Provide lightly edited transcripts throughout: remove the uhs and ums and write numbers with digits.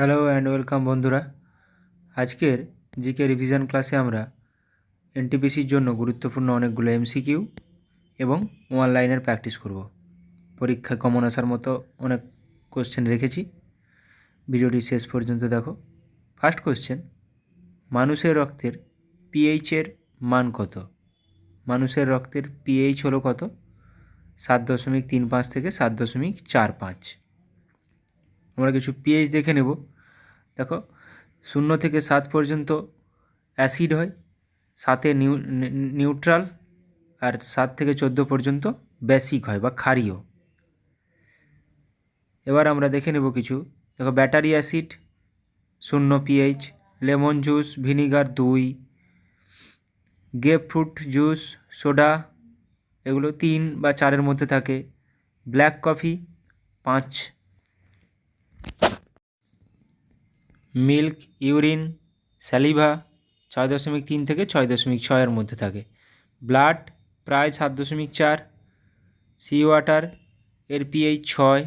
Hello and welcome বন্ধুরা। আজকের GK revision ক্লাসে আমরা এনটিপিসির জন্য গুরুত্বপূর্ণ অনেকগুলো এমসিকিউ এবং ওয়ান লাইনের প্র্যাকটিস করব। পরীক্ষায় কমন আসার মতো অনেক কোশ্চেন রেখেছি, ভিডিওটি শেষ পর্যন্ত দেখো। ফার্স্ট কোশ্চেন, মানুষের রক্তের পিএইচের মান কত? মানুষের রক্তের পিএইচ হলো কত? 7.35 থেকে 7.45। আমরা কিছু পিএইচ দেখে নেব। দেখো, 0 থেকে 7 পর্যন্ত অ্যাসিড হয়, 7 নিউট্রাল, আর 7 থেকে 14 পর্যন্ত বেসিক হয় বা ক্ষারীয়। এবার আমরা দেখে নেব কিছু। দেখো, battery acid 0 pH, lemon juice vinegar 2, grapefruit juice soda এগুলো 3 বা 4-এর মধ্যে থাকে, black coffee 5, milk, urine, saliva 6.3 থেকে 6.6-এর মধ্যে থাকে, ব্লাড প্রায় 7.4, সি ওয়াটার এর পিএইচ 6,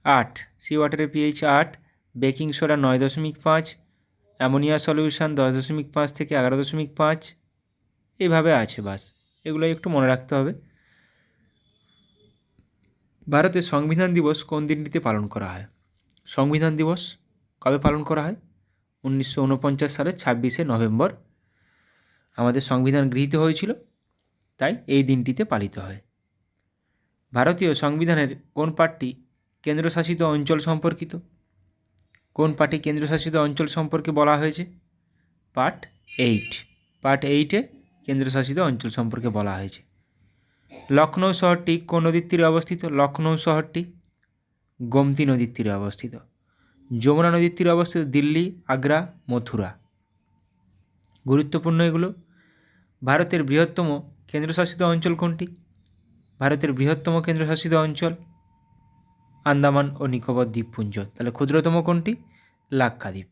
8, সি ওয়াটারের pH 8, baking soda 9.5, ammonia solution 10.5 থেকে 11.5, এইভাবে আছে। বাস এগুলো একটু মনে রাখতে হবে। ভারতের সংবিধান দিবস কোন দিনটিতে পালন করা হয়? সংবিধান দিবস কবে পালন করা হয়? 1949 সালের 26শে নভেম্বর আমাদের সংবিধান গৃহীত হয়েছিল, তাই এই দিনটিতে পালিত হয়। ভারতীয় সংবিধানের কোন পার্টটি কেন্দ্রশাসিত অঞ্চল সম্পর্কিত? কোন পার্টি কেন্দ্রশাসিত অঞ্চল সম্পর্কে বলা হয়েছে? পার্ট 8। পার্ট 8-এ কেন্দ্রশাসিত অঞ্চল সম্পর্কে বলা হয়েছে। লখনৌ শহরটি কোন নদীর তীরে অবস্থিত? লখনৌ শহরটি গোমতী নদীর তীরে অবস্থিত। যমুনা নদীর তীরে অবস্থিত দিল্লি, আগ্রা, মথুরা। গুরুত্বপূর্ণ এগুলো। ভারতের বৃহত্তম কেন্দ্রশাসিত অঞ্চল কোনটি? ভারতের বৃহত্তম কেন্দ্রশাসিত অঞ্চল আন্দামান ও নিকোবর দ্বীপপুঞ্জ। তাহলে ক্ষুদ্রতম কোনটি? লাক্ষাদ্বীপ।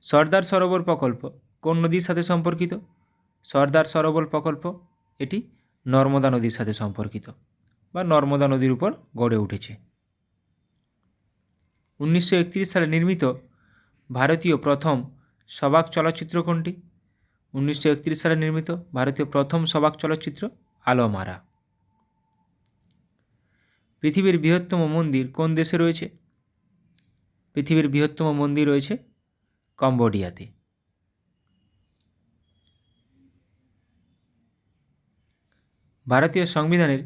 সর্দার সরোবর প্রকল্প কোন নদীর সাথে সম্পর্কিত? সর্দার সরোবর প্রকল্প এটি নর্মদা নদীর সাথে সম্পর্কিত বা নর্মদা নদীর উপর গড়ে উঠেছে। 1931 সালে নির্মিত ভারতীয় প্রথম সবাক চলচ্চিত্র কোনটি? 1931 সালে নির্মিত ভারতীয় প্রথম সবাক চলচ্চিত্র আলোমারা। পৃথিবীর বৃহত্তম মন্দির কোন দেশে রয়েছে? পৃথিবীর বৃহত্তম মন্দির রয়েছে কম্বোডিয়াতে। ভারতীয় সংবিধানের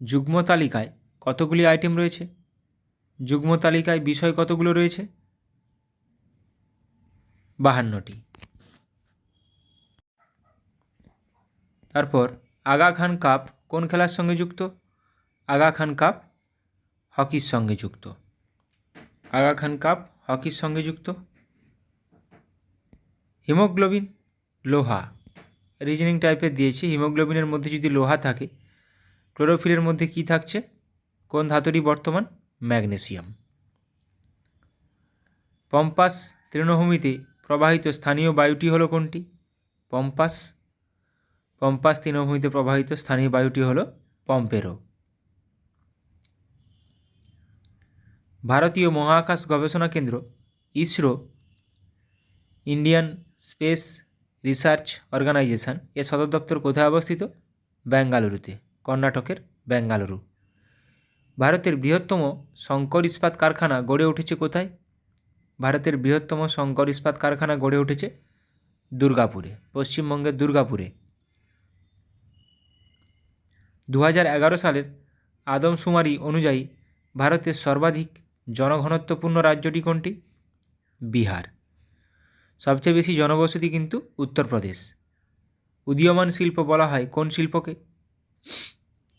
যুগ্ম তালিকায় কতগুলি আইটেম রয়েছে? যুগ্ম তালিকায় বিষয় কতগুলো রয়েছে? 52টি। তারপর আগা খান কাপ কোন খেলার সঙ্গে যুক্ত? আগা খান কাপ হকির সঙ্গে যুক্ত। আগা খান কাপ হকির সঙ্গে যুক্ত। হিমোগ্লোবিন লোহা, রিজনিং টাইপের দিয়েছি। হিমোগ্লোবিনের মধ্যে যদি লোহা থাকে, ক্লোরোফিলের মধ্যে কি থাকছে? কোন ধাতুটি বর্তমান? ম্যাগনেসিয়াম। পম্পাস তৃণভূমিতে প্রবাহিত স্থানীয় বায়ুটি হলো কোনটি? পম্পাস তৃণভূমিতে প্রবাহিত স্থানীয় বায়ুটি হলো পম্পেরো। ভারতীয় মহাকাশ গবেষণা কেন্দ্র ISRO, Indian space research organisation এর সদর দপ্তর কোথায় অবস্থিত? বেঙ্গালুরুতে, কর্ণাটকের বেঙ্গালুরু। ভারতের বৃহত্তম শঙ্কর ইস্পাত কারখানা গড়ে উঠেছে কোথায়? ভারতের বৃহত্তম শঙ্কর ইস্পাত কারখানা গড়ে উঠেছে দুর্গাপুরে, পশ্চিমবঙ্গের দুর্গাপুরে। 2011 সালের আদমশুমারি অনুযায়ী ভারতের সর্বাধিক জনঘনত্বপূর্ণ রাজ্যটি কোনটি? বিহার। সবচেয়ে বেশি জনবসতি কিন্তু উত্তরপ্রদেশ। উদীয়মান শিল্প বলা হয় কোন শিল্পকে?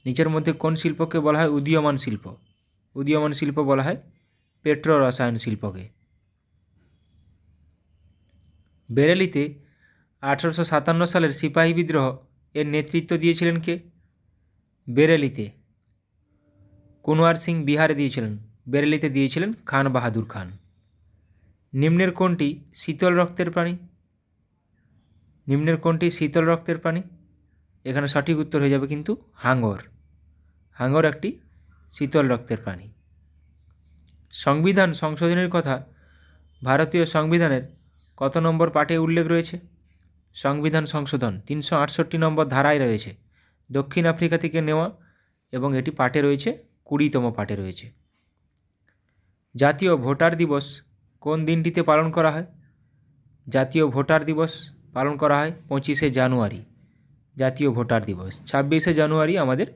নিচের মধ্যে কোন শিল্পকে বলা হয় উদীয়মান শিল্প? উদীয়মান শিল্প বলা হয় পেট্রো রসায়ন শিল্পকে। বেরেলিতে 1857 সালের সিপাহী বিদ্রোহ এর নেতৃত্ব দিয়েছিলেন কে? বেরেলিতে কুনওয়ার সিং বিহারে দিয়েছিলেন, বেরেলিতে দিয়েছিলেন খান বাহাদুর খান। নিম্নের কোনটি শীতল রক্তের প্রাণী? নিম্নের কোনটি শীতল রক্তের প্রাণী? এখানে সঠিক উত্তর হয়ে যাবে কিন্তু হাঙর। হাঙর একটি শীতল রক্তের প্রাণী। সংবিধান সংশোধনের কথা ভারতীয় সংবিধানের কত নম্বর পাঠে উল্লেখ রয়েছে? সংবিধান সংশোধন 368 নম্বর ধারায় রয়েছে, দক্ষিণ আফ্রিকা থেকে নেওয়া, এবং এটি পাঠে রয়েছে 20তম পাঠে রয়েছে। জাতীয় ভোটার দিবস কোন দিনটিতে পালন করা হয়? জাতীয় ভোটার দিবস পালন করা হয় 25শে জানুয়ারি। জাতীয় ভোটার দিবস 26শে জানুয়ারি আমাদের।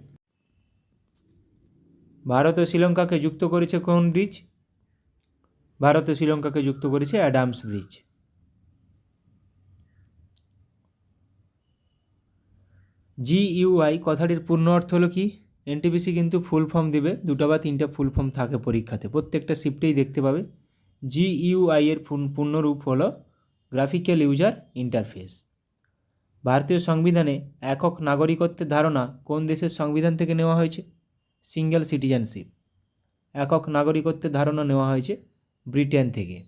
ভারত ও শ্রীলঙ্কাকে যুক্ত করেছে কোন ব্রিজ? ভারত ও শ্রীলঙ্কাকে যুক্ত করেছে অ্যাডামস ব্রিজ। GUI কথাটির পূর্ণ অর্থ হলো কি? এনটিপিসি কিন্তু ফুল ফর্ম দেবে, 2টা বা 3টা ফুল ফর্ম থাকে পরীক্ষাতে, প্রত্যেকটা শিফটেই দেখতে পাবে। GUI এর পূর্ণরূপ হলো গ্রাফিক্যাল ইউজার ইন্টারফেস। ভারতীয় সংবিধানে একক নাগরিকত্বের ধারণা কোন দেশের সংবিধান থেকে নেওয়া হয়েছে? Single citizenship. একক নাগরিকত্বের ধারণা নেওয়া হয়েছে ব্রিটেন থেকে।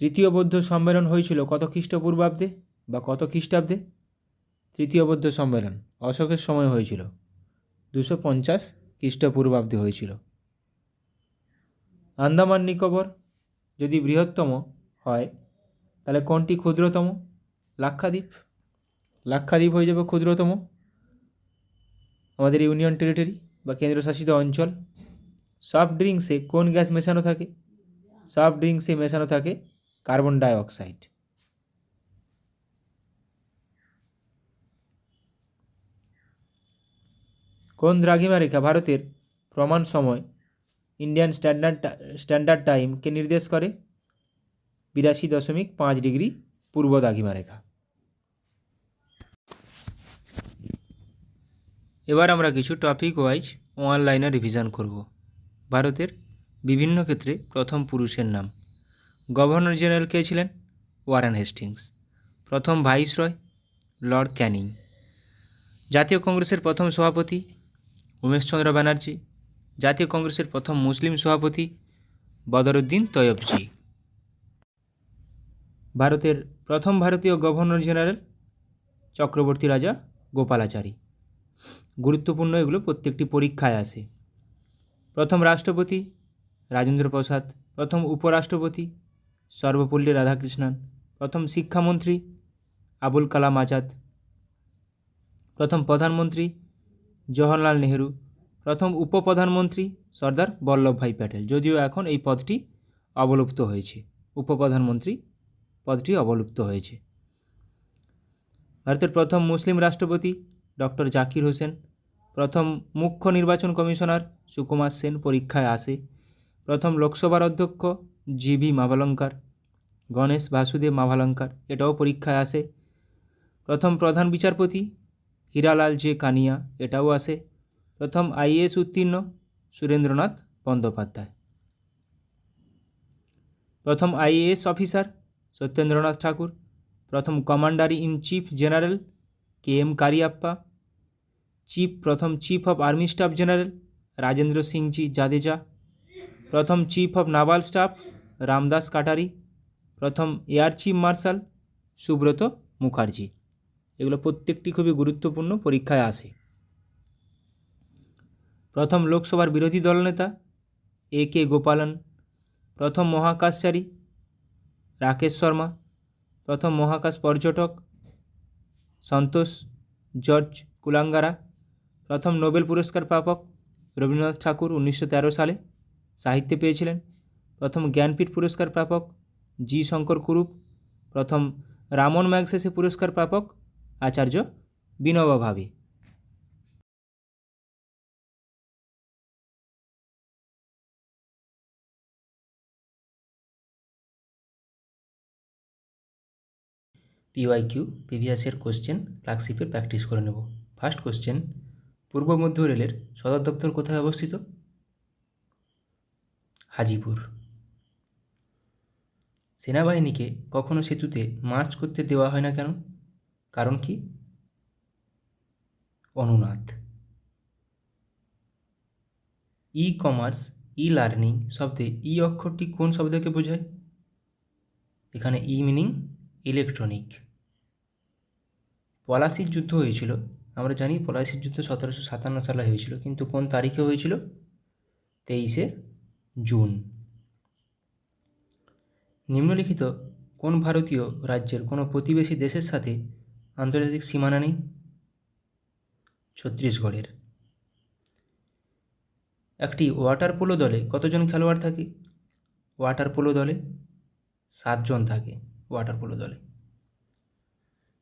তৃতীয় বৌদ্ধ সম্মেলন হয়েছিল কত খ্রিস্টপূর্বাব্দে বা কত খ্রিস্টাব্দে? তৃতীয় বৌদ্ধ সম্মেলন অশোকের সময় হয়েছিল, 250 খ্রিস্টপূর্বাব্দে হয়েছিল। আন্দামান নিকোবর যদি বৃহত্তম হয় তাহলে কোনটি ক্ষুদ্রতম? লাক্ষাদ্বীপ। লাক্ষাদ্বীপ হয়ে যাবে ক্ষুদ্রতম আমাদের ইউনিয়ন টেরিটরি বা কেন্দ্রশাসিত অঞ্চল। সফট ড্রিঙ্কসে কোন গ্যাস মেশানো থাকে? সফট ড্রিঙ্কসে মেশানো থাকে কার্বন ডাইঅক্সাইড। কোন দ্রাঘিমা রেখা ভারতের প্রমাণ সময় ইন্ডিয়ান স্ট্যান্ডার্ড টাইমকে নির্দেশ করে? 82.5 ডিগ্রি পূর্ব দ্রাঘিমা রেখা। এবার আমরা কিছু টপিক ওয়াইজ অনলাইনে রিভিশন করব। ভারতের বিভিন্ন ক্ষেত্রে প্রথম পুরুষের নাম। গভর্নর জেনারেল কে ছিলেন? Warren Hastings. প্রথম ভাইসরয় লর্ড ক্যানিং। জাতীয় কংগ্রেসের প্রথম সভাপতি উমেশচন্দ্র ব্যানার্জি। জাতীয় কংগ্রেসের প্রথম মুসলিম সভাপতি বদরুদ্দিন তৈয়বজি। ভারতের প্রথম ভারতীয় গভর্নর জেনারেল চক্রবর্তী রাজা গোপালাচারী। গুরুত্বপূর্ণ এগুলো, প্রত্যেকটি পরীক্ষায় আসে। প্রথম রাষ্ট্রপতি রাজেন্দ্র প্রসাদ। প্রথম উপরাষ্ট্রপতি সর্বপল্লী রাধাকৃষ্ণন। প্রথম শিক্ষামন্ত্রী আবুল কালাম আজাদ। প্রথম প্রধানমন্ত্রী জওহরলাল নেহেরু। প্রথম উপপ্রধানমন্ত্রী সর্দার বল্লভভাই প্যাটেল, যদিও এখন এই পদটি অবলুপ্ত হয়েছে, উপপ্রধানমন্ত্রী পদটি অবলুপ্ত হয়েছে। ভারতের প্রথম মুসলিম রাষ্ট্রপতি ডক্টর জাকির হোসেন। প্রথম মুখ্য নির্বাচন কমিশনার সুকুমার সেন, পরীক্ষায় আসে। প্রথম লোকসভার অধ্যক্ষ GV মাভালঙ্কার। গণেশ বাসুদেব মাভালঙ্কার, এটাও পরীক্ষায় আসে। প্রথম প্রধান বিচারপতি হীরালাল জে কানিয়া, এটাও আসে। প্রথম IAS উত্তীর্ণ সুরেন্দ্রনাথ বন্দ্যোপাধ্যায়। প্রথম IAS অফিসার সত্যেন্দ্রনাথ ঠাকুর। প্রথম commander in chief general KM Cariappa. প্রথম chief of army staff general Rajendra Sinhji Jadeja. প্রথম chief of naval staff Ramdas Katari. প্রথম air chief marshal Subroto Mukherjee. এগুলো প্রত্যেকটি খুবই গুরুত্বপূর্ণ, পরীক্ষায় আসে। প্রথম লোকসভার বিরোধী দলনেতা AK গোপালন। প্রথম মহাকাশচারী রাকেশ শর্মা। প্রথম মহাকাশ পর্যটক সন্তোষ জর্জ কুলাঙ্গারা। প্রথম নোবেল পুরস্কার প্রাপক রবীন্দ্রনাথ ঠাকুর 1913 সালে সাহিত্যে পেয়েছিলেন। প্রথম জ্ঞানপীঠ পুরস্কার প্রাপক G শঙ্কর কুরুপ। প্রথম রামন ম্যাগসেসে পুরস্কার প্রাপক আচার্য Vinoba Bhave. PYQ previous year question ক্লার্কশিপে প্র্যাকটিস করে নেব। ফার্স্ট কোশ্চেন, পূর্ব মধ্য রেলের সদর দপ্তর কোথায় অবস্থিত? হাজিপুর। সেনাবাহিনীকে কখনো সেতুতে মার্চ করতে দেওয়া হয় না কেন? কারণ কি? অনুনাদ। কমার্স লার্নিং শব্দে অক্ষরটি কোন শব্দকে বোঝায়? এখানে মিনিং ইলেকট্রনিক। পলাশির যুদ্ধ হয়েছিল, আমরা জানি পলাশির যুদ্ধ 1757 সালে হয়েছিল, কিন্তু কোন তারিখে হয়েছিল? 23শে জুন। নিম্নলিখিত কোন ভারতীয় রাজ্যের কোনো প্রতিবেশী দেশের সাথে আন্তর্জাতিক সীমানা নেই? ছত্তিশগড়ের। একটি ওয়াটার পোলো দলে কতজন খেলোয়াড় থাকে? ওয়াটার পোলো দলে 7 জন থাকে ওয়াটার পোলো দলে।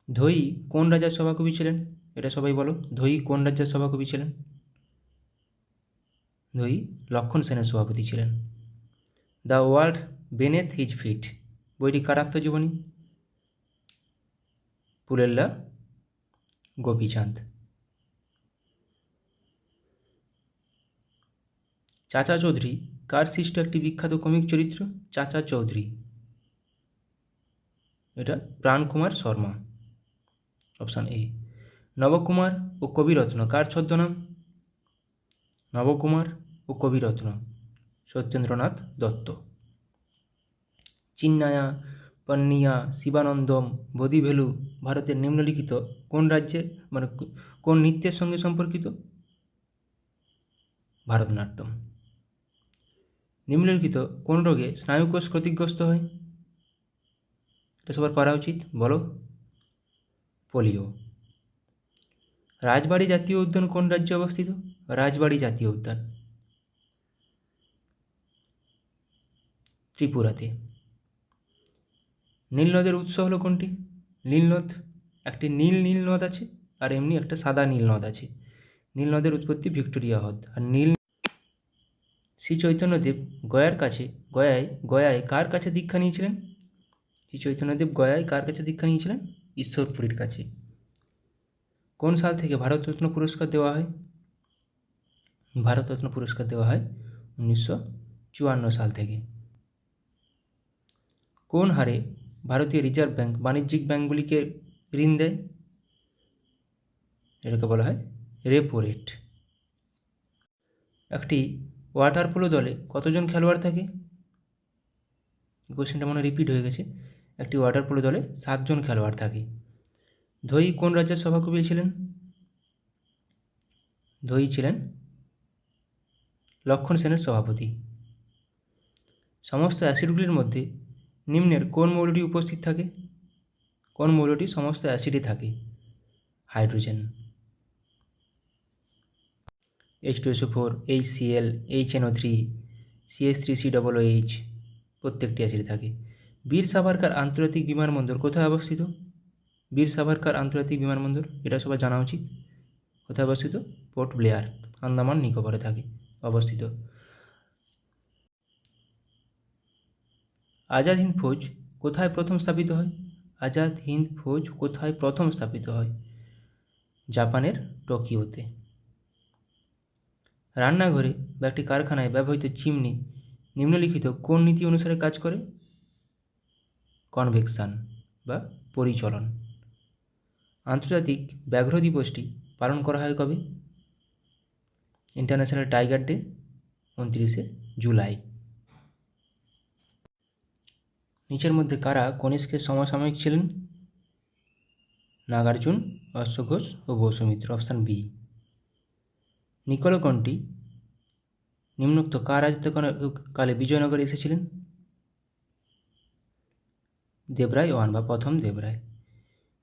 ধোই কোন রাজার সভাকবি ছিলেন? এটা সবাই বলো, ধোই কোন রাজ্যের সভাকবি ছিলেন? ধোই লক্ষণ সেনের সভাপতি ছিলেন। দ্য ওয়ার্ল্ড বেনেথ হিজ ফিট বইটি কার আত্মজীবনী? পুলেল্লা গোপীচাঁদ। চাচা চৌধুরী কার সৃষ্ট একটি বিখ্যাত কমিক চরিত্র? চাচা চৌধুরী, এটা প্রাণকুমার শর্মা, অপশান এ। নবকুমার ও কবিরত্ন কার ছদ্মনাম? নবকুমার ও কবিরত্ন সত্যেন্দ্রনাথ দত্ত। চিন্নায়া, পন্নিয়া, শিবানন্দম, বোধিভেলু ভারতের নিম্নলিখিত কোন রাজ্যের কোন নৃত্যের সঙ্গে সম্পর্কিত? ভারতনাট্যম। নিম্নলিখিত কোন রোগে স্নায়ুকোষ ক্ষতিগ্রস্ত হয়? এটা সবার পারা উচিত, বলো। পোলিও। রাজবাড়ী জাতীয় উদ্যান কোন রাজ্যে অবস্থিত? রাজবাড়ী জাতীয় উদ্যান ত্রিপুরাতে। নীলনদের উৎস হলো কোনটি? নীলনদ, একটি নীল নদ আছে আর এমনি একটা সাদা নীল নদ আছে। নীল নদের উৎপত্তি ভিক্টোরিয়া হ্রদ। আর শ্রী চৈতন্যদেব গয়ায় কার কাছে দীক্ষা নিয়েছিলেন? শ্রী চৈতন্যদেব গয়ায় কার কাছে দীক্ষা নিয়েছিলেন? ঈশ্বরপুরীর কাছে। কোন সাল থেকে ভারতরত্ন পুরস্কার দেওয়া হয়? ভারতরত্ন পুরস্কার দেওয়া হয় 1954 সাল থেকে। কোন হারে ভারতীয় রিজার্ভ ব্যাঙ্ক বাণিজ্যিক ব্যাঙ্কগুলিকে ঋণ দেয়? এটাকে বলা হয় রেপো রেট। একটি ওয়াটার পোলো দলে কতজন খেলোয়াড় থাকে? কোশ্চেনটা মনে রিপিট হয়ে গেছে। একটি ওয়াটার পোলো দলে 7 জন খেলোয়াড় থাকে। ধোই কোন রাজ্যের সভাকবি ছিলেন? ধোই ছিলেন লক্ষণ সেনের সভাপতি। সমস্ত অ্যাসিডগুলির মধ্যে নিম্নের কোন মৌলটি উপস্থিত থাকে? কোন মৌলটি সমস্ত অ্যাসিডে থাকে? Hydrogen. H2SO4, HCl, HNO3, CH3COOH প্রত্যেকটি অ্যাসিডে থাকে। বীর সাভারকার আন্তর্জাতিক বিমানবন্দর কোথায় অবস্থিত? বীর সাভারকার আন্তর্জাতিক বিমানবন্দর, এটা সবার জানা উচিত। কোথায় অবস্থিত? পোর্ট ব্লেয়ার, আন্দামান নিকোবরে থাকে অবস্থিত। আজাদ হিন্দ ফৌজ কোথায় প্রথম স্থাপিত হয়? আজাদ হিন্দ ফৌজ কোথায় প্রথম স্থাপিত হয়? জাপানের টোকিওতে। রান্নাঘরে বা একটি কারখানায় ব্যবহৃত চিমনি নিম্নলিখিত কোন নীতি অনুসারে কাজ করে? কনভেকশন বা পরিচলন। আন্তর্জাতিক ব্যাঘ্র দিবসটি পালন করা হয় কবে? ইন্টারন্যাশনাল টাইগার ডে 29শে জুলাই। নিচের মধ্যে কারা কনিষ্কের সমসাময়িক ছিলেন? নাগার্জুন, অশ্বঘোষ ও বসুমিত্র, অপশান বি। নিকলকণ্ঠী নিম্নোক্ত কার রাজত্বকালে বিজয়নগরে এসেছিলেন? দেবরায় ওয়ান বা প্রথম দেবরায়।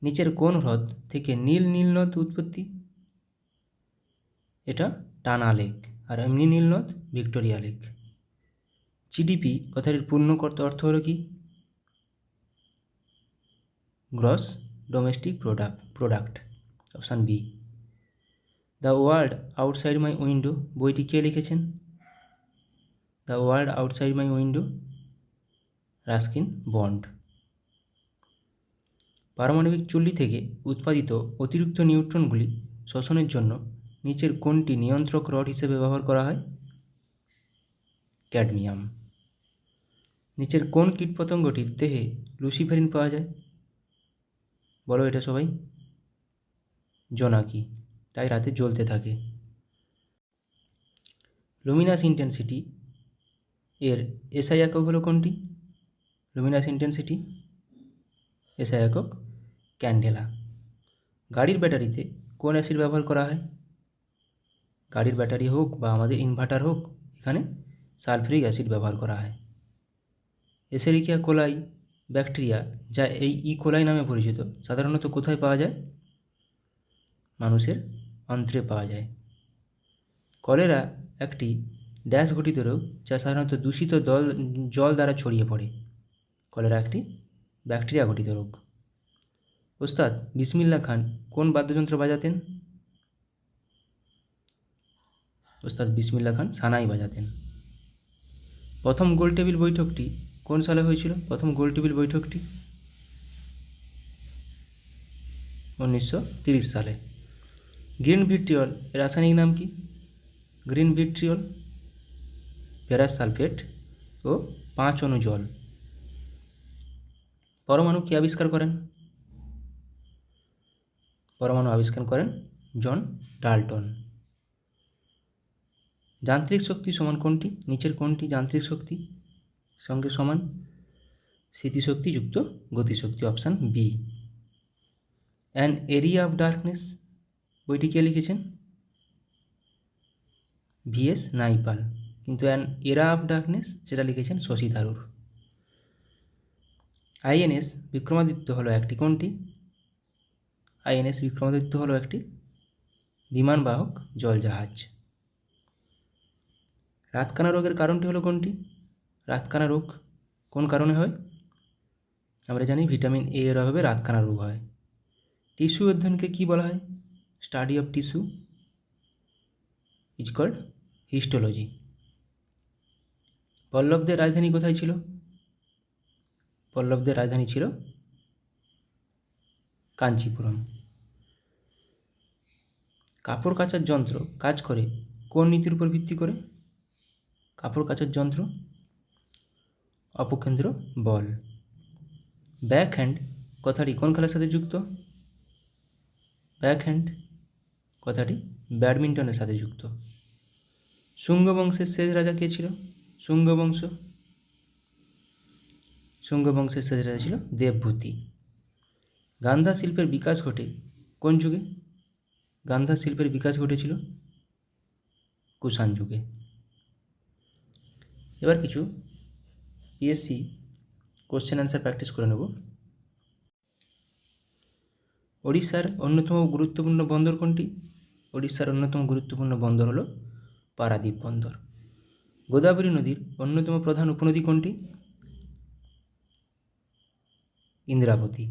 নিচের কোন হ্রদ থেকে নীলনদ উৎপত্তি? এটা টানা লেক। আর এমনি নীলনদ ভিক্টোরিয়া লেক। জিডিপি কথাটির পূর্ণ অর্থ হলো কি? Gross domestic product, option B. The world outside my window বইটি কে লিখেছেন? The world outside my window, Ruskin Bond. পারমাণবিক চুল্লি থেকে উৎপাদিত অতিরিক্ত নিউট্রনগুলি শোষণের জন্য নিচের কোনটি নিয়ন্ত্রক রড হিসেবে ব্যবহার করা হয়? ক্যাডমিয়াম। নিচের কোন কীটপতঙ্গটির দেহে লুসিফেরিন পাওয়া যায়? বলো এটা সবাই। জোনাকি, তাই রাতে জ্বলতে থাকে। লুমিনাস ইন্টেন্সিটি এর এসআই একক হলো কোনটি? লুমিনাস ইন্টেন্সিটি এসআই একক ক্যান্ডেলা। গাড়ির ব্যাটারিতে কোন অ্যাসিড ব্যবহার করা হয়? গাড়ির ব্যাটারি হোক বা আমাদের ইনভার্টার হোক, এখানে সালফিউরিক অ্যাসিড ব্যবহার করা হয়। এসেরিকিয়া কোলাই ব্যাকটেরিয়া, যা এই কোলাই নামে পরিচিত, সাধারণত কোথায় পাওয়া যায়? মানুষের অন্ত্রে পাওয়া যায়। কলেরা একটি ড্যাশ ঘটিত রোগ, যা সাধারণত দূষিত জল দ্বারা ছড়িয়ে পড়ে। কলেরা একটি ব্যাকটেরিয়া ঘটিত রোগ। ওস্তাদ বিসমিল্লাহ খান কোন বাদ্যযন্ত্র বাজাতেন? ওস্তাদ বিসমিল্লাহ খান সানাই বাজাতেন। প্রথম গোলটেবিল বৈঠকটি কোন সালে হয়েছিল? প্রথম গোলটেবিল বৈঠকটি 1930 সালে। গ্রিন ভিট্রিয়ল এর রাসায়নিক নাম কি? গ্রিন ভিট্রিয়ল ফেরাস সালফেট ও 5 অণু জল। পরমাণু কে আবিষ্কার করেন? পরমাণু আবিষ্কার করেন জন ডাল্টন। যান্ত্রিক শক্তি সমান কোনটি? নিচের কোনটি যান্ত্রিক শক্তি সঙ্গে সমান? স্থিতিশক্তি যুক্ত গতিশক্তি, option B. An area of darkness বইটি কে লিখেছেন? VS Naipaul. কিন্তু অ্যান এরা অফ ডার্কনেস সেটা লিখেছেন শশী থারুর। আইএনএস বিক্রমাদিত্য হলো একটি কোনটি? আইএনএস বিক্রমাদিত্য হলো একটি বিমানবাহক জলজাহাজ। রাতকানা রোগের কারণটি হলো কোনটি? রাতকানা রোগ কোন কারণে হয়? আমরা জানি ভিটামিন এ এর অভাবে রাতকানা রোগ হয়। টিস্যু অধ্যয়নকে কী বলা হয়? Study of tissue is called histology. পল্লবদের রাজধানী কোথায় ছিল? পল্লবদের রাজধানী ছিল কাঞ্চিপুরম। কাপড় কাচার যন্ত্র কাজ করে কোন নীতির উপর ভিত্তি করে? কাপড় কাচার যন্ত্র অপকেন্দ্র বল। ব্যাক হ্যান্ড কথাটি কোন খেলার সাথে যুক্ত? ব্যাক হ্যান্ড কথাটি ব্যাডমিন্টনের সাথে যুক্ত। শুঙ্গ বংশের শেষ রাজা কে ছিল? শুঙ্গ বংশের শেষ রাজা ছিল দেবভূতি। গান্ধা শিল্পের বিকাশ ঘটে কোন যুগে? গান্ধা শিল্পের বিকাশ ঘটেছিল কুষাণ যুগে। এবার কিছু পিএসসি কোশ্চেন অ্যান্সার প্র্যাকটিস করে নেব। ওড়িশার অন্যতম গুরুত্বপূর্ণ বন্দর কোনটি? ওড়িশার অন্যতম গুরুত্বপূর্ণ বন্দর হলো পারাদ্বীপ বন্দর। গোদাবরী নদীর অন্যতম প্রধান উপনদী কোনটি? ইন্দ্রাবতী।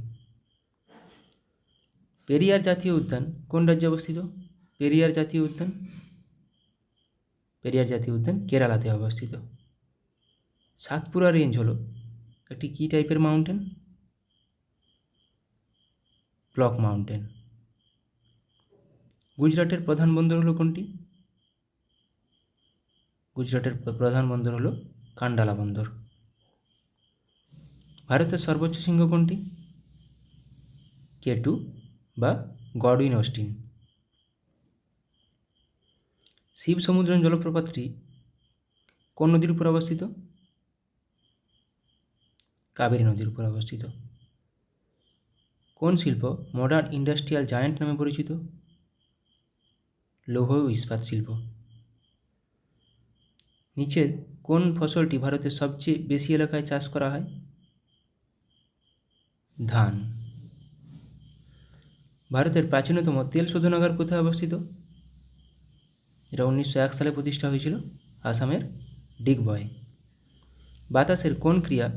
পেরিয়ার জাতীয় উদ্যান কোন রাজ্যে অবস্থিত? পেরিয়ার জাতীয় উদ্যান কেরালাতে অবস্থিত। সাতপুরা রেঞ্জ হলো একটি কী টাইপের মাউন্টেন? Block mountain. গুজরাটের প্রধান বন্দর হলো কোনটি? গুজরাটের প্রধান বন্দর হলো কান্ডালা বন্দর। ভারতের সর্বোচ্চ শৃঙ্গ কোনটি? K2 বা গডউইন অস্টিন। শিব সমুদ্রম জলপ্রপাতটি কোন নদীর উপর অবস্থিত? কাবেরী নদীর উপর অবস্থিত। কোন শিল্প মডার্ন ইন্ডাস্ট্রিয়াল জায়ান্ট নামে পরিচিত? লৌহ ও ইস্পাত শিল্প। নিচের কোন ফসলটি ভারতের সবচেয়ে বেশি এলাকায় চাষ করা হয়? ধান। ভারতের প্রাচীনতম তেল শোধনাগার কোথায় অবস্থিত? এটা 1901 সালে প্রতিষ্ঠা হয়েছিল আসামের ডিগবয়ে। বাতাসের কোন ক্রিয়া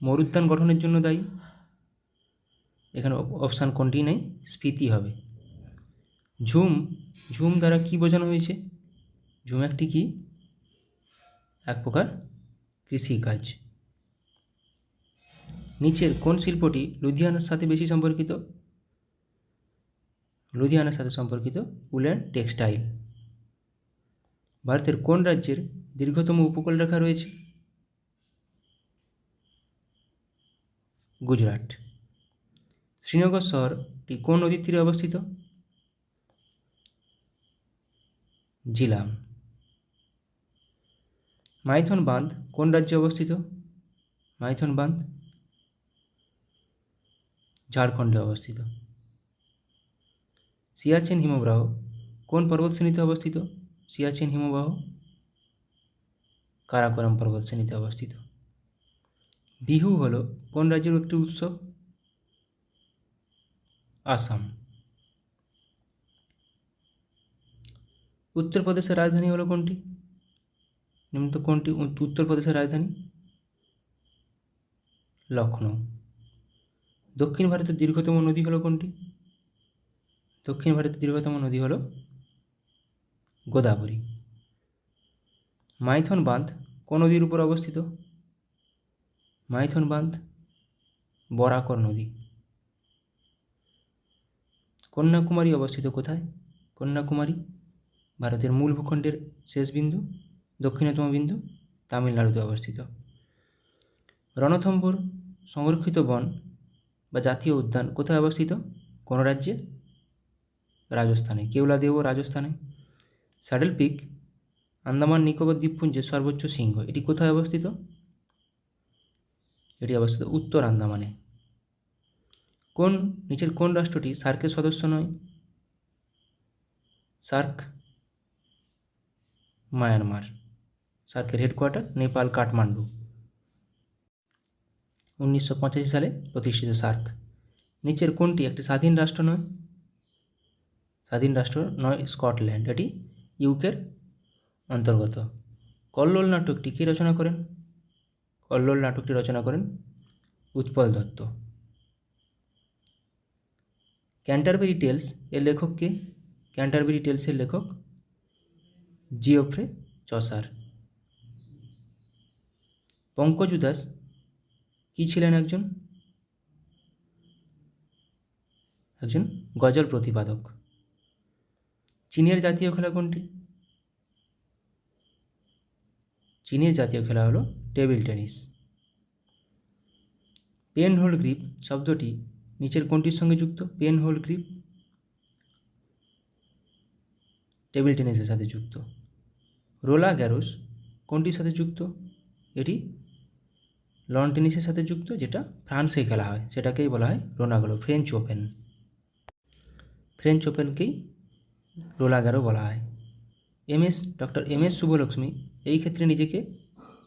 মরুদ্যান গঠনের জন্য দায়ী? এখানে অপশান কোনটি নেই, স্ফীতি হবে। ঝুম দ্বারা কি বোঝানো হয়েছে? ঝুম একটি কি? এক প্রকার কৃষিকাজ। নিচের কোন শিল্পটি লুধিয়ানার সাথে বেশি সম্পর্কিত? লুধিয়ানার সাথে সম্পর্কিত উল অ্যান্ড টেক্সটাইল। ভারতের কোন রাজ্যের দীর্ঘতম উপকূলরেখা রয়েছে? গুজরাট। শ্রীনগর শহরটি কোন নদীর তীরে অবস্থিত? জিলাম। মাইথন বাঁধ কোন রাজ্যে অবস্থিত? মাইথন বাঁধ ঝাড়খণ্ডে অবস্থিত। সিয়াচেন হিমবাহ কোন পর্বতশ্রেণীতে অবস্থিত? সিয়াচেন হিমবাহ কারাকোরাম পর্বতশ্রেণীতে অবস্থিত। বিহু হলো কোন রাজ্যের একটি উৎসব? আসাম। উত্তরপ্রদেশের রাজধানী হলো কোনটি? নিম্নত কোনটি উত্তরপ্রদেশের রাজধানী? লখনৌ। দক্ষিণ ভারতের দীর্ঘতম নদী হলো কোনটি? দক্ষিণ ভারতের দীর্ঘতম নদী হলো গোদাবরী। মাইথন বাঁধ কোন নদীর উপর অবস্থিত? মাইথন বাঁধ বরাকর নদী। কন্যাকুমারী অবস্থিত কোথায়? কন্যাকুমারী ভারতের মূল ভূখণ্ডের শেষ বিন্দু, দক্ষিণতম বিন্দু, তামিলনাড়ুতে অবস্থিত। রণথম্ভোর সংরক্ষিত বন বা জাতীয় উদ্যান কোথায় অবস্থিত? কোন রাজ্যে? রাজস্থানে। কেওলাদেও রাজস্থানে। স্যাডেল পিক আন্দামান নিকোবর দ্বীপপুঞ্জের সর্বোচ্চ শৃঙ্গ, এটি কোথায় অবস্থিত? এটি অবস্থিত উত্তর আন্দামানে। নিচের কোন রাষ্ট্রটি সার্কের সদস্য নয়? সার্ক মায়ানমার। সার্কের হেডকোয়ার্টার নেপাল কাঠমান্ডু। 1985 সালে প্রতিষ্ঠিত সার্ক। নিচের কোনটি একটি স্বাধীন রাষ্ট্র নয়? স্বাধীন রাষ্ট্র নয় স্কটল্যান্ড, এটি ইউকের অন্তর্গত। কল্লোল নাটকটি কে রচনা করেন? কল্লোল নাটকটি রচনা করেন উৎপল দত্ত। ক্যান্টারবেরি টেলস এর লেখক কে? ক্যান্টারবেরি টেলসের লেখক জিওফ্রে চসার। পঙ্কজ উদাস কি ছিলেন? একজন গজল প্রতিপাদক। চীনের জাতীয় খেলা কোনটি? চীনের জাতীয় খেলা হলো table tennis. Pen hold grip শব্দটি নিচের কোনটির সঙ্গে যুক্ত? পেন হোল গ্রিপ টেবিল টেনিসের সাথে যুক্ত। রোলা গ্যারোস কোনটির সাথে যুক্ত? এটি লন টেনিসের সাথে যুক্ত, যেটা ফ্রান্সে খেলা হয়, সেটাকেই বলা হয় রোনাগলো, ফ্রেঞ্চ ওপেন। ফ্রেঞ্চ ওপেনকেই রোলা গ্যারো বলা হয়। ডক্টর এম এস শুভলক্ষ্মী এই ক্ষেত্রে নিজেকে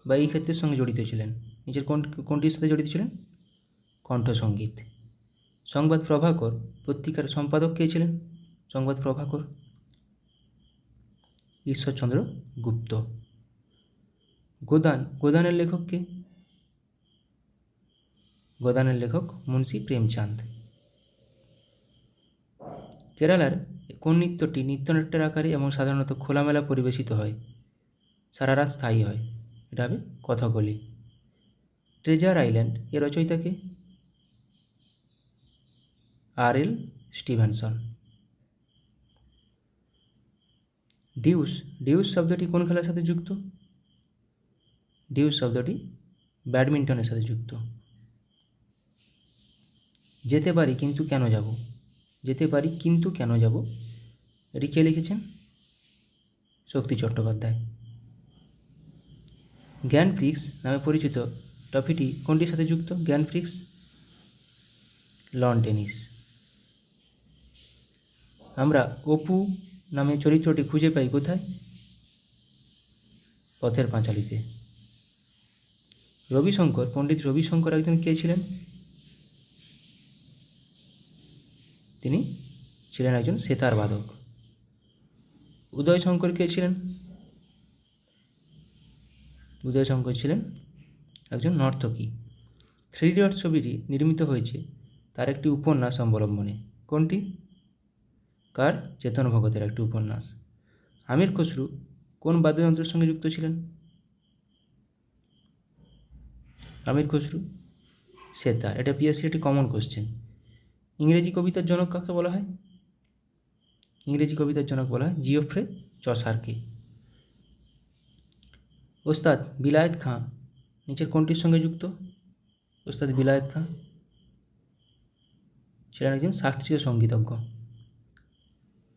বা এই ক্ষেত্রের সঙ্গে জড়িত ছিলেন। নিচের কোনটির সাথে জড়িত ছিলেন? কণ্ঠসঙ্গীত। সংবাদ প্রভাকর পত্রিকার সম্পাদক কে ছিলেন? সংবাদ প্রভাকর ঈশ্বরচন্দ্র গুপ্ত। গোদানের লেখক কে? গোদানের লেখক মুন্সি প্রেমচাঁদ। কেরালার কোন নৃত্যটি নৃত্যনাট্যের আকারে এবং সাধারণত খোলামেলা পরিবেশিত হয়, সারা রাত স্থায়ী হয়? এটা হবে কথাকলি। ট্রেজার আইল্যান্ড এর রচয়িতা কে? আর.এল. স্টিভেনসন। ডিউস শব্দটি কোন খেলার সাথে যুক্ত? ডিউস শব্দটি ব্যাডমিন্টনের সাথে যুক্ত। যেতে পারি কিন্তু কেন যাব? যেতে পারি কিন্তু কেন যাব, এটি কে লিখেছেন? শক্তি চট্টোপাধ্যায়। গ্র্যান্ড প্রিক্স নামে পরিচিত ট্রফিটি কোনটির সাথে যুক্ত? Grand Prix loan tennis. আমরা অপু নামে চরিত্রটি খুঁজে পাই কোথায়? পথের পাঁচালীতে। পণ্ডিত রবিশঙ্কর একজন কে ছিলেন? তিনি ছিলেন একজন সেতার বাদক। উদয়শঙ্কর কে ছিলেন? উদয়শঙ্কর ছিলেন একজন নর্তকী। 3 ইডিয়টস ছবিটি নির্মিত হয়েছে তার একটি উপন্যাস অবলম্বনে। কোনটি? কার? চেতন ভগতের একটি উপন্যাস। আমির খসরু কোন বাদ্যযন্ত্রের সঙ্গে যুক্ত ছিলেন? আমির খসরু সেতার। এটা পিএসসি একটি কমন কোশ্চেন। ইংরেজি কবিতার জনক কাকে বলা হয়? ইংরেজি কবিতার জনক বলা হয় জিওফ্রে চসারকে। ওস্তাদ বিলায়েত খাঁ নিচের কোনটির সঙ্গে যুক্ত? ওস্তাদ বিলায়েত খাঁ ছিলেন একজন শাস্ত্রীয় সঙ্গীতজ্ঞ।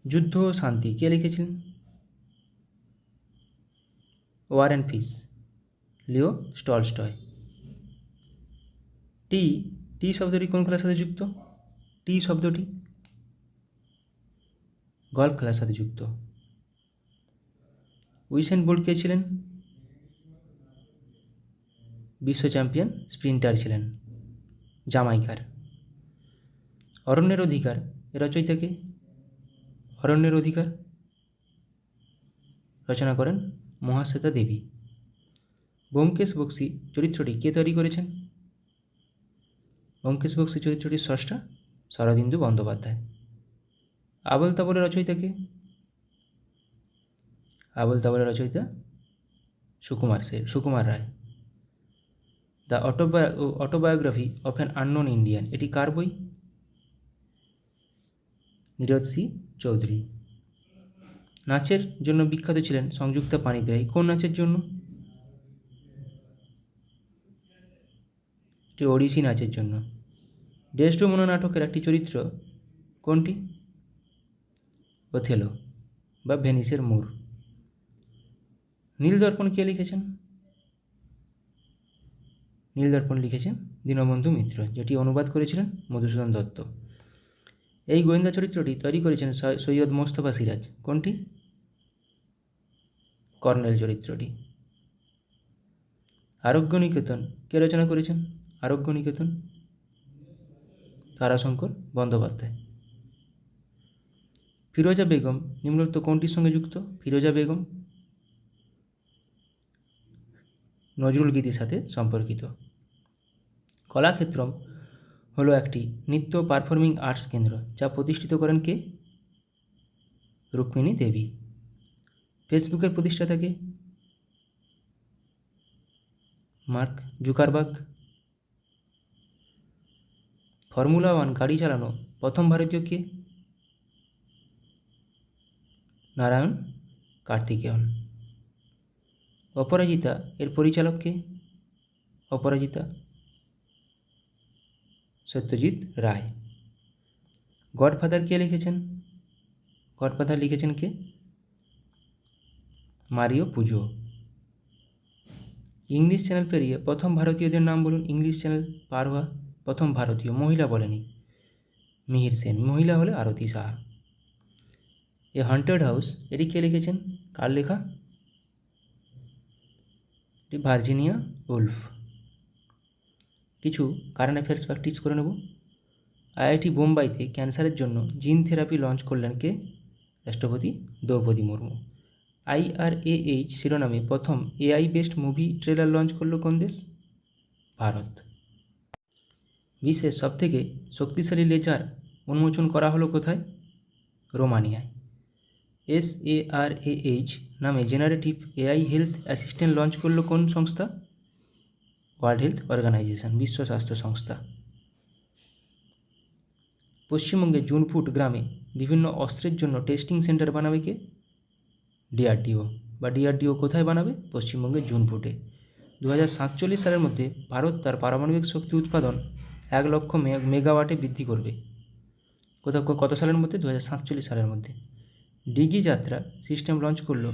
যুদ্ধ ও শান্তি কে লিখেছিলেন? War and Peace Leo Tolstoy. Tee শব্দটি কোন খেলার সাথে যুক্ত? টি শব্দটি গল্ফ খেলার সাথে যুক্ত। উইসেন বোল্ট কে ছিলেন? বিশ্ব চ্যাম্পিয়ন স্প্রিন্টার ছিলেন, জামাইকার। অরণ্যের অধিকার এর রচয়িতা কে? অরণ্যের অধিকার রচনা করেন মহাশ্বেতা দেবী। ব্যোমকেশ বক্সী চরিত্রটি কে তৈরি করেছেন? ব্যোমকেশ বক্সী চরিত্রটির স্রষ্টা শরদিন্দু বন্দ্যোপাধ্যায়। আবোল তাবোলের রচয়িতা কে? আবোল তাবোলের রচয়িতা Sukumar Ray. The Autobiography of an Unknown Indian, এটি কার বই? নীরদ সি চৌধুরী। নাচের জন্য বিখ্যাত ছিলেন সংযুক্তা পাণিগ্রাহী, কোন নাচের জন্য? এটি ওড়িশি নাচের জন্য। ডেসডেমোনা নাটকের একটি চরিত্র কোনটি? ওথেলো বা ভেনিসের মোর। নীলদর্পণ কে লিখেছেন? নীলদর্পণ লিখেছেন দীনবন্ধু মিত্র, যেটি অনুবাদ করেছিলেন মধুসূদন দত্ত। এই গোয়েন্দা চরিত্রটি তৈরি করেছেন সৈয়দ মোস্তফা সিরাজ, কোনটি? কর্নেল চরিত্রটি। আরোগ্য নিকেতন কে রচনা করেছেন? আরোগ্য নিকেতন তারাশঙ্কর বন্দ্যোপাধ্যায়। ফিরোজা বেগম নিম্নোক্ত কোনটির সঙ্গে যুক্ত? ফিরোজা বেগম নজরুল গীতির সাথে সম্পর্কিত। কলাক্ষেত্রম হলো একটি নৃত্য পারফর্মিং আর্টস কেন্দ্র, যা প্রতিষ্ঠিত করেন কে? রুক্মিণী দেবী। ফেসবুকের প্রতিষ্ঠাতা কে? Mark Zuckerberg. ফর্মুলা 1 গাড়ি চালানো প্রথম ভারতীয় কে? নারায়ণ কার্তিকেয়ন। অপরাজিতা এর পরিচালক কে? অপরাজিতা সত্যজিৎ রায়। গডফাদার কে লিখেছেন? গডফাদার লিখেছেন কে? মারিও পুজো। ইংলিশ চ্যানেল পেরিয়ে প্রথম ভারতীয়দের নাম বলুন। ইংলিশ চ্যানেল পার হওয়া প্রথম ভারতীয়, মহিলা বলেনি, মিহির সেন, মহিলা হলে আরতি সাহা। এ হন্টেড হাউস এটি কে লিখেছেন? কার লেখা? এটি ভার্জিনিয়া উলফ। কিছু কারেন্ট অ্যাফেয়ার্স প্র্যাকটিস করে নেব। আইআইটি বোম্বাইতে ক্যান্সারের জন্য জিন থেরাপি লঞ্চ করলেন কে? রাষ্ট্রপতি দ্রৌপদী মুর্মু। IRAH শিরোনামে প্রথম AI based movie trailer launch করলো কোন দেশ? ভারত। বিশ্বের সবথেকে শক্তিশালী লেজার উন্মোচন করা হলো কোথায়? রোমানিয়ায়। SARAH নামে generative AI health assistant launch করলো কোন সংস্থা? ওয়ার্ল্ড হেলথ অর্গানাইজেশন, বিশ্ব স্বাস্থ্য সংস্থা। পশ্চিমবঙ্গের জুনপুট গ্রামে বিভিন্ন অস্ত্রের জন্য টেস্টিং সেন্টার বানাবে কে? DRDO। বা DRDO কোথায় বানাবে? পশ্চিমবঙ্গের জুনপুটে। 2047 সালের মধ্যে ভারত তার পারমাণবিক শক্তি উৎপাদন 1 লক্ষ মেগাওয়াটে বৃদ্ধি করবে। কত সালের মধ্যে? 2047 সালের মধ্যে। ডিগি যাত্রা সিস্টেম লঞ্চ করলো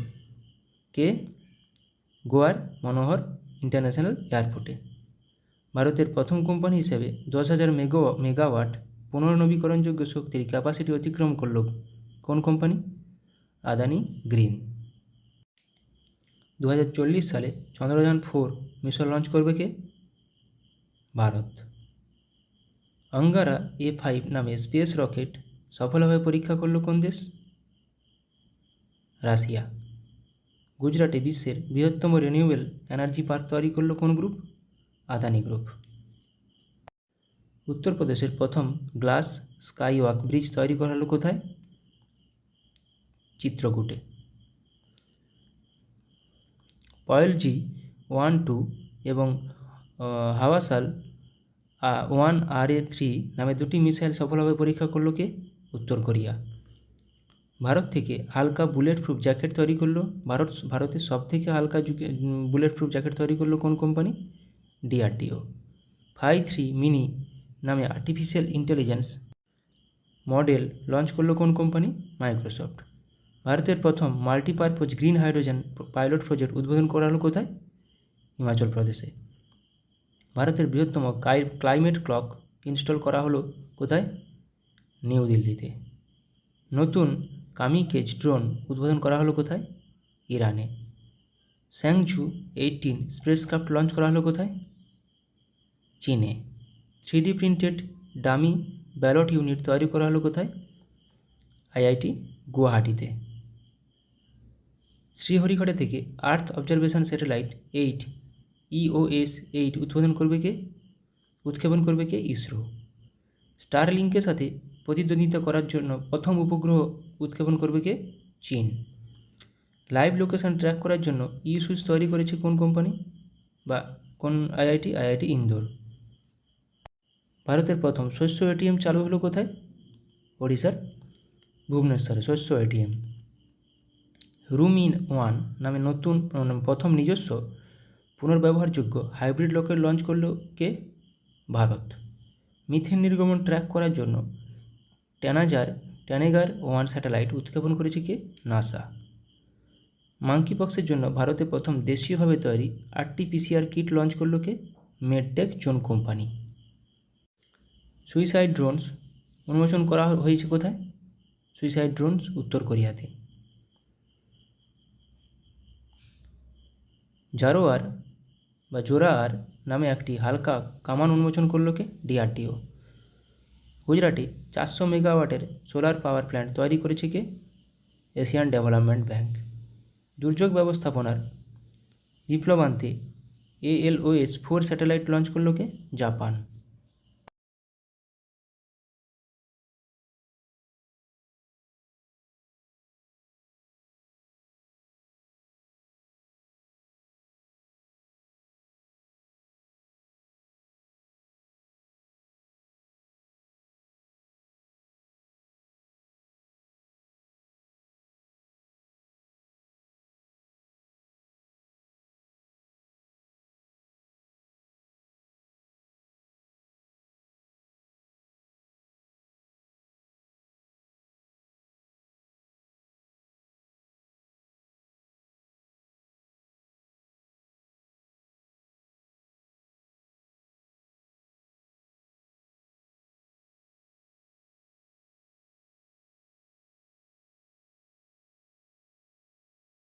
কে? গোয়ার মনোহর ইন্টারন্যাশনাল এয়ারপোর্টে। ভারতের প্রথম কোম্পানি হিসেবে 10,000 মেগাওয়াট পুনর্নবীকরণযোগ্য শক্তির ক্যাপাসিটি অতিক্রম করল কোন কোম্পানি? আদানি গ্রিন। 2040 সালে চন্দ্রযান 4 মিশন লঞ্চ করবে কে? ভারত। অঙ্গারা A5 নামে স্পেস রকেট সফলভাবে পরীক্ষা করল কোন দেশ? রাশিয়া। গুজরাটে বিশ্বের বৃহত্তম রিনিউয়েবল এনার্জি পার্ক তৈরি করল কোন গ্রুপ? আদানি গ্রুপ। উত্তরপ্রদেশের প্রথম গ্লাস স্কাইওয়াক ব্রিজ তৈরি করা হলো কোথায়? চিত্রকূটে। পয়েলজি 1-2 এবং হাওয়াসাল 1RA3 নামে দুটি মিসাইল সফলভাবে পরীক্ষা করল কে? উত্তর কোরিয়া। ভারত থেকে হালকা বুলেট প্রুফ জ্যাকেট তৈরি করলো ভারতের সবথেকে হালকা বুলেট প্রুফ জ্যাকেট তৈরি করলো কোন কোম্পানি? DRDO। 5-3 মিনি নামে আর্টিফিশিয়াল ইন্টেলিজেন্স মডেল লঞ্চ করলো কোন কোম্পানি? মাইক্রোসফট। ভারতের প্রথম multipurpose green hydrogen pilot project উদ্বোধন করা হলো কোথায়? হিমাচল প্রদেশে। ভারতের বৃহত্তম ক্লাইমেট ক্লক ইনস্টল করা হলো কোথায়? নিউ দিল্লিতে। নতুন কামিকেজ ড্রোন উদ্বোধন করা হলো কোথায়? ইরানে। স্যাংঝু 18 স্পেসক্রাফট লঞ্চ করা হলো কোথায়? চীনে। 3D printed dummy ballot unit তৈরি করা হলো কোথায়? আইআইটি গুয়াহাটিতে। শ্রীহরিকোটা থেকে আর্থ অবজারভেশন স্যাটেলাইট 8 EOS-8 উৎক্ষেপণ করবে কে? ইসরো। স্টারলিংকের সাথে প্রতিদ্বন্দ্বিতা করার জন্য প্রথম উপগ্রহ উৎক্ষেপণ করবে কে? চীন। লাইভ লোকেশন ট্র্যাক করার জন্য সুইচ তৈরি করেছে কোন কোম্পানি বা কোন আইআইটি? আইআইটি ইন্দোর। ভারতের প্রথম শস্য এটিএম চালু হলো কোথায়? ওড়িশার ভুবনেশ্বরে শস্য এটিএম। রুম-ইন-ওয়ান নামে প্রথম নিজস্ব পুনর্ব্যবহারযোগ্য হাইব্রিড রকেট লঞ্চ করল কে? ভারত। মিথেন নির্গমন ট্র্যাক করার জন্য ট্যানেগার-1 স্যাটেলাইট উৎক্ষেপণ করেছে কে? নাসা। মাঙ্কিপক্সের জন্য ভারতে প্রথম দেশীয়ভাবে তৈরি RT-PCR কিট লঞ্চ করল কে? MedTech zone company. Suicide drones উন্মোচন করা হয়েছে কোথায়? সুইসাইড ড্রোনস উত্তর কোরিয়াতে। জোরার নামে একটি হালকা কামান উন্মোচন করল কে? DRDO। গুজরাটে 400 মেগাওয়াটের সোলার পাওয়ার প্ল্যান্ট তৈরি করেছে কে? Asian development bank. দুর্যোগ ব্যবস্থাপনার বিপ্লব আনতে ALOS-4 স্যাটেলাইট লঞ্চ করল কে? জাপান।